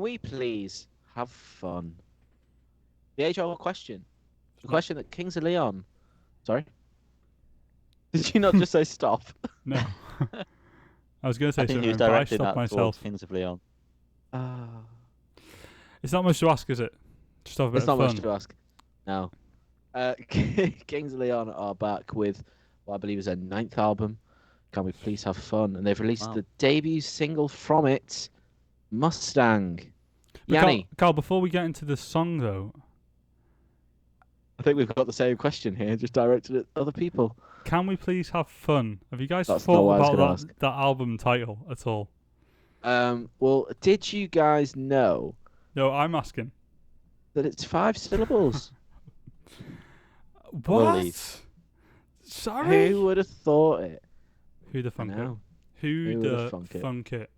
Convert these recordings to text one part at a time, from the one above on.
we please have fun? The age-old question. The question that Kings of Leon... Sorry? Did you not just say stop? No. I was going to I say think he was something, but I directing stopped that towards myself. Kings of Leon. It's not much to ask, is it? Just have a bit It's of not fun. much to ask. No. Kings of Leon are back with what I believe is their 9th album. Can we please have fun? And they've released the debut single from it, Mustang. But Yanni. Carl, before we get into the song, though... I think we've got the same question here, just directed at other people. Can we please have fun? Have you guys That's not thought what I was about gonna ask. that album title at all? Well, did you guys know No, I'm asking. that it's 5 syllables? What? Sorry? Who would have thought it? Who the funk it? know. Who would the have funk it? funk it?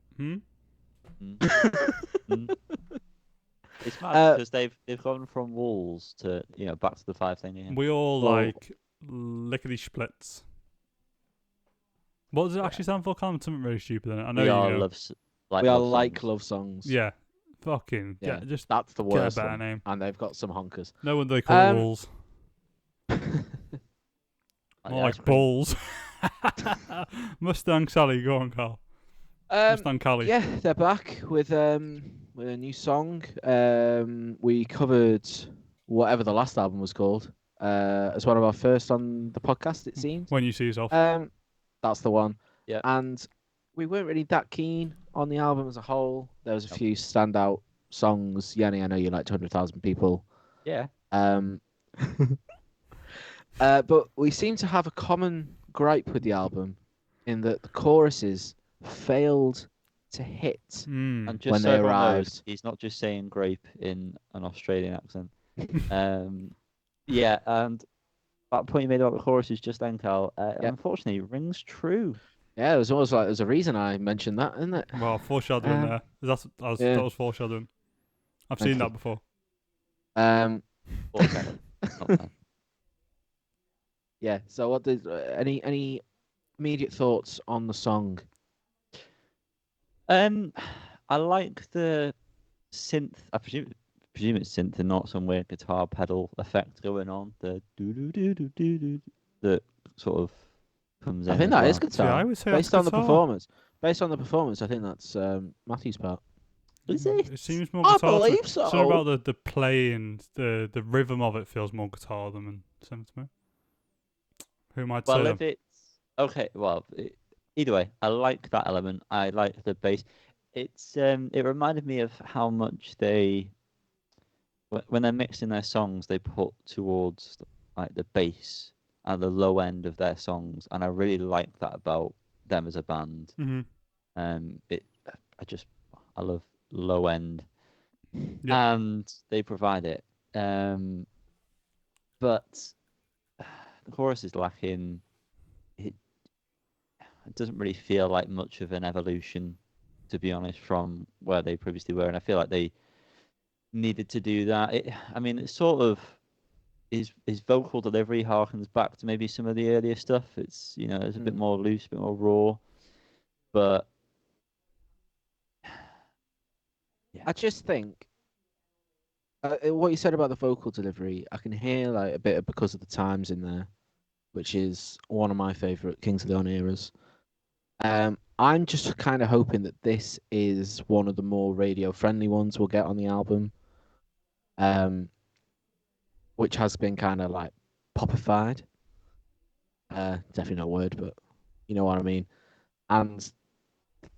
It's mad because they've gone from Walls to back to the 5 thing again. We all like lickety splits. What does it actually stand for? Colin? Something really stupid in it. I know we you are know. We are love like songs. love songs. Yeah. Fucking Yeah, just that's the get a worst better one. name. And they've got some honkers. No wonder they call it walls. More like balls. Mustang Sally, go on, Carl. Mustang Cali. Yeah, they're back with a new song. We covered whatever the last album was called as one of our first on the podcast, it seems. When You See Yourself. That's the one. Yeah. And we weren't really that keen on the album as a whole. There was a few standout songs. Yanni, I know you liked 100,000 People. Yeah. But we seem to have a common gripe with the album in that the choruses failed to hit And just when so they everyone knows, arrived. he's not just saying grape in an Australian accent. Yeah, and that point you made about the choruses just then, Carl, unfortunately rings true. Yeah, it was almost like there's a reason I mentioned that, isn't it? Well, foreshadowing there. That was foreshadowing. I've seen that before. Yeah. So, what did any immediate thoughts on the song? I like the synth. I presume it's synth and not some weird guitar pedal effect going on. The do do do do do do that sort of comes in. I think that is guitar. See, I would say based that's on the guitar. performance. Based on the performance, I think that's Matthew's part. Is it? It seems more I guitar. believe so. Something about the play and the rhythm of it feels more guitar than synth to me. Who might say Well, them? if it's okay, either way, I like that element. I like the bass. It reminded me of how much when they're mixing their songs, they put towards like the bass at the low end of their songs, and I really like that about them as a band. Mm-hmm. I love low end, and they provide it. But the chorus is lacking. It doesn't really feel like much of an evolution, to be honest, from where they previously were, and I feel like they needed to do that. It's sort of his vocal delivery harkens back to maybe some of the earlier stuff. It's it's a bit more loose, a bit more raw, but I just think what you said about the vocal delivery, I can hear like a bit of Because of the Times in there, which is one of my favourite Kings of Leon eras. I'm just kind of hoping that this is one of the more radio-friendly ones we'll get on the album, which has been kind of like popified. Definitely not a word, but you know what I mean. And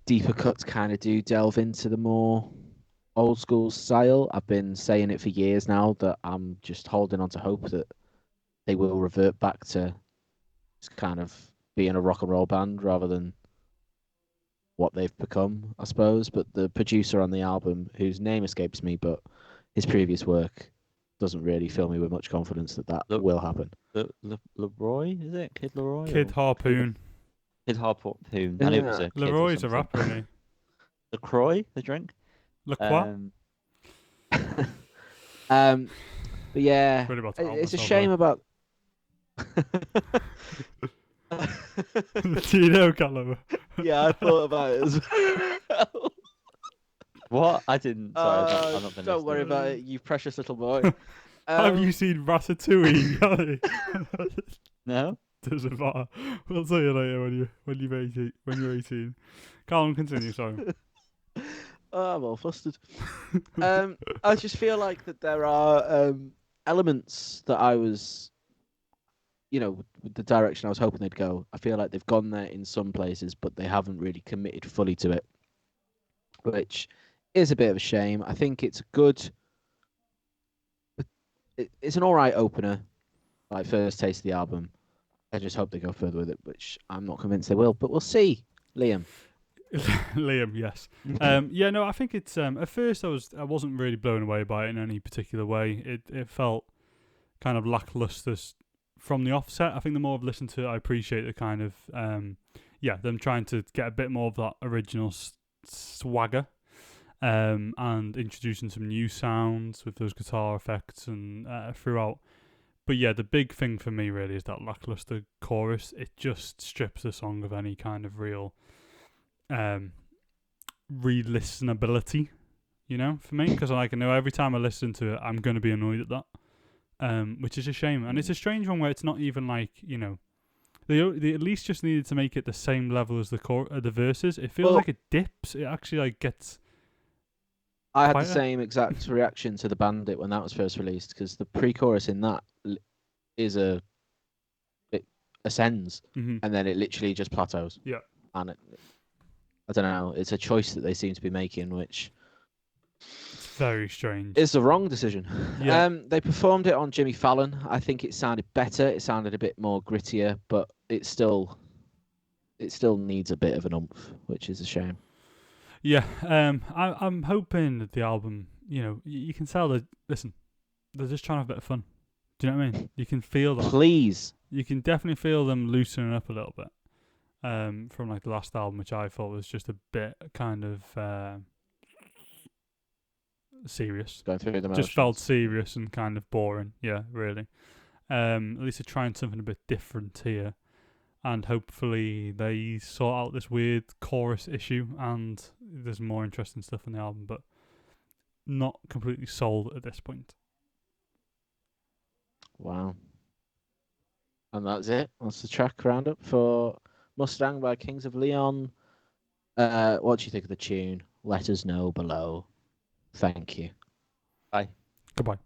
deeper cuts kind of do delve into the more old school style. I've been saying it for years now that I'm just holding on to hope that they will revert back to just kind of being a rock and roll band rather than what they've become, I suppose. But the producer on the album, whose name escapes me, but his previous work doesn't really fill me with much confidence that will happen. Leroy, is it? Kid Leroy? Kid Harpoon. Kid Harpoon. I knew it was a kid. Leroy's a rapper, isn't he? LaCroix, the drink? LaCroix? But yeah, Really about to out it's a myself shame there. about. Do you know, Callum? Yeah, I thought about it as well. What? I didn't. Sorry, I've not been Don't worry listening. about it, you precious little boy. Have you seen Ratatouille? No. Doesn't matter. We'll tell you later when you're 18. When you're 18. Carl, continue. Sorry. Oh, I'm all flustered. I just feel like that there are elements that I was, with the direction I was hoping they'd go. I feel like they've gone there in some places, but they haven't really committed fully to it, which is a bit of a shame. I think it's a good. It's an all right opener, like first taste of the album. I just hope they go further with it, which I'm not convinced they will, but we'll see. Liam. Liam, yes. Yeah, no, I think it's at first I wasn't really blown away by it in any particular way. It felt kind of lackluster from the offset. I think the more I've listened to it, I appreciate the kind of them trying to get a bit more of that original swagger, and introducing some new sounds with those guitar effects and throughout. But yeah, the big thing for me really is that lackluster chorus. It just strips the song of any kind of real re-listenability, for me. Because I know every time I listen to it, I'm going to be annoyed at that, which is a shame. And it's a strange one where it's not even like, they at least just needed to make it the same level as the verses. It feels like it dips. It actually like gets... I had quieter. the same exact reaction to the Bandit when that was first released, because the pre-chorus in that it ascends, Mm-hmm. and then it literally just plateaus. Yeah. And I don't know. It's a choice that they seem to be making, which It's very strange. is the wrong decision. Yeah. They performed it on Jimmy Fallon. I think it sounded better. It sounded a bit more grittier, but it still needs a bit of an oomph, which is a shame. Yeah, I'm hoping that the album, you can tell that, listen, they're just trying to have a bit of fun. Do you know what I mean? You can feel that. Please. You can definitely feel them loosening up a little bit, from like the last album, which I thought was just a bit kind of serious. Going through the motions. Just felt serious and kind of boring. Yeah, really. At least they're trying something a bit different here. And hopefully they sort out this weird chorus issue and there's more interesting stuff in the album, but not completely sold at this point. Wow. And that's it. That's the track roundup for Mustang by Kings of Leon. What do you think of the tune? Let us know below. Thank you. Bye. Goodbye.